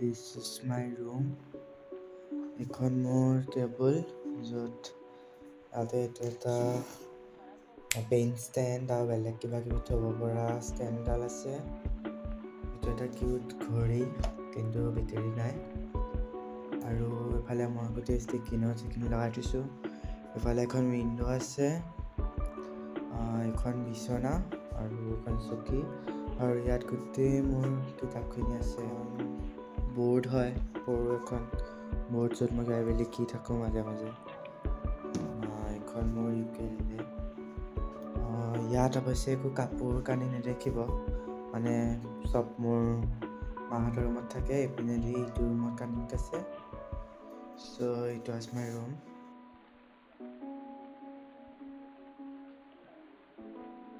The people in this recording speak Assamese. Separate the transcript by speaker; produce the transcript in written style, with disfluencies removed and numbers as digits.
Speaker 1: This is my room. এখন মোৰ টেবুল য'ত তাতে এটা পেন ষ্টেণ্ড আৰু বেলেগ কিবা কিবি থ'ব পৰা ষ্টেণ্ডডাল আছে। এইটো এটা কিউট ঘড়ী কিন্তু বেটেৰী নাই। আৰু এফালে মই গোটেই ষ্টিকি নোট সেইখিনি লগাই থৈছোঁ। এফালে এখন উইণ্ডো আছে, এখন বিচনা আৰু এখন চকী, আৰু ইয়াত গোটেই মোৰ কিতাপখিনি আছে। বৰ্ড হয়, সৰু এখন বৰ্ড য'ত মই কিবা কিবি লিখি থাকোঁ মাজে মাজে। এখন মোৰ ইউকেলেলে। ইয়াত অৱশ্যে একো কাপোৰ কানি নেদেখিব, মানে চব মোৰ মাহঁতৰ ৰুমত থাকে। এইপিনেদি ইটো ৰুমত কানেক্ট আছে। চ' ইট ৱাজ মাই ৰুম।